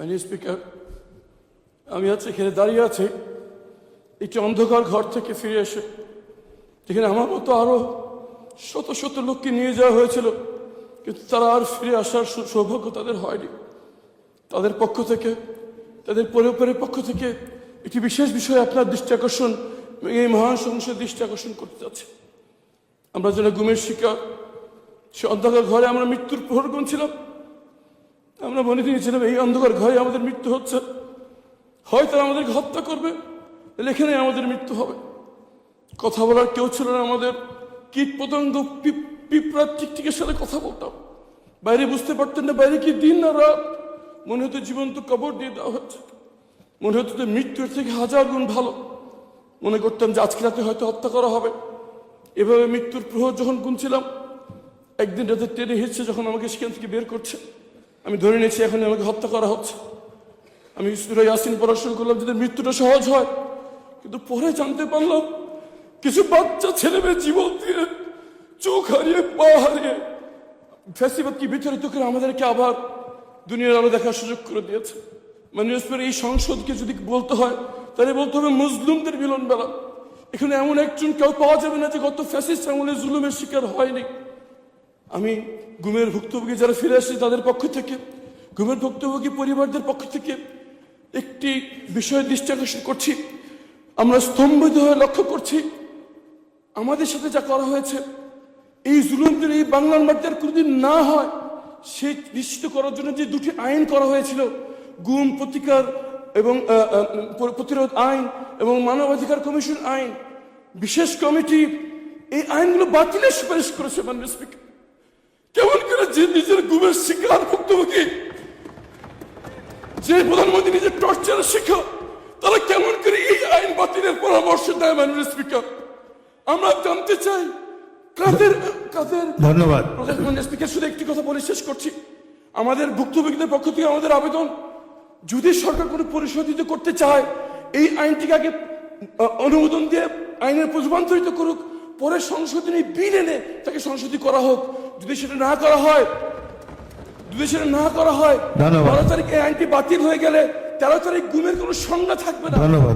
মাননীয় স্পিকার, আমি আজ এখানে দাঁড়িয়ে আছি একটি অন্ধকার ঘর থেকে ফিরে এসে, যেখানে আমার মতো আরো শত শত লোককে নিয়ে যাওয়া হয়েছিল, কিন্তু তারা আর ফিরে আসার সৌভাগ্য তাদের হয়নি। তাদের পক্ষ থেকে, তাদের পরিবারের পক্ষ থেকে একটি বিশেষ বিষয়ে আপনার দৃষ্টি আকর্ষণ, এই মহান সংসদের দৃষ্টি আকর্ষণ করতে যাচ্ছে। আমরা যেন গুমের শিকার, সে অন্ধকার ঘরে আমরা মৃত্যুর প্রহর গুনছিলাম। আমরা মনে নিয়েছিলাম এই অন্ধকার ঘরে আমাদের মৃত্যু হচ্ছে, হয়তো আমাদেরকে হত্যা করবে, এখানে আমাদের মৃত্যু হবে। কথা বলার কেউ ছিল না আমাদের। কীট পতঙ্গ, পিঁপড়ার টিকটিকের সাথে কথা বলতাম। বাইরে বুঝতে পারতেন না বাইরে কি দিন না রাত। মনে হতো জীবন্ত কবর দিয়ে দেওয়া হচ্ছে। মনে হতো যে মৃত্যুর থেকে হাজার গুণ ভালো। মনে করতাম যে আজকে রাতে হয়তো হত্যা করা হবে। এভাবে মৃত্যুর প্রহর যখন গুনছিলাম, একদিন রাতে ট্রেনে হিসছে যখন আমাকে সেখান থেকে বের করছে, আমি ধরে নিয়েছি এখন আমাকে হত্যা করা হচ্ছে। আমি সূরা ইয়াসিন পড়া শুরু করলাম যাতে মৃত্যুটা সহজ হয়, কিন্তু পরে জানতে পারলাম কিছু বাচ্চা ছেলে মেয়ে জীবন দিয়ে, চোখ হারিয়ে, পা হারিয়ে, ফ্যাসিবাদকে বিতাড়িত করে আমাদেরকে আবার দুনিয়ার আলো দেখার সুযোগ করে দিয়েছে। মাননীয় স্পিকার, এই সংসদকে যদি বলতে হয় তাহলে বলতে হবে মুসলিমদের মিলন বেলা। এখানে এমন একজন কেউ পাওয়া যাবে না যে গত ফ্যাসিস্ট আমলে জুলুমের শিকার হয়নি। আমি গুমের ভুক্তভোগী যারা ফিরে আসছে তাদের পক্ষ থেকে, গুমের ভুক্তভোগী পরিবারদের পক্ষ থেকে একটি বিষয়ে দৃষ্টি আকর্ষণ করছি। আমরা স্তম্ভিত হয়ে লক্ষ্য করছি আমাদের সাথে যা করা হয়েছে, এই জুলুমদের এই বাংলার মাটিতে আর কোনোদিন না হয় সে নিশ্চিত করার জন্য যে দুটি আইন করা হয়েছিল, গুম প্রতিকার এবং প্রতিরোধ আইন এবং মানবাধিকার কমিশন আইন, বিশেষ কমিটি এই আইনগুলো বাতিলের সুপারিশ করেছে। মাননীয় স্পিকার, কেমন করে যে নিজের গুমের শিকার ভুক্তভোগী, যে প্রধানমন্ত্রী নিজের টর্চারের শিকার, তারা কেমন করে এই আইন বাতিলের পরামর্শ দেয়? মাননীয় স্পিকার, আমরা জানতে চাই কাদের কাদের। ধন্যবাদ মাননীয় স্পিকার, শুধু একটি কথা বলে শেষ করছি। আমাদের ভুক্তভোগীদের পক্ষ থেকে আমাদের আবেদন, যদি সরকার কোনো পরিশোধিত করতে চায় এই আইনটিকে আগে অনুমোদন দিয়ে আইনের রূপান্তরিত করুক, পরে সংশোধনী বিল এনে তাকে সংশোধনী করা হোক। যদি সেটা না করা হয়, 12 তারিখ এই আইনটি বাতিল হয়ে গেলে 13 তারিখ গুমের কোনো সংজ্ঞা থাকবে না। ধন্যবাদ।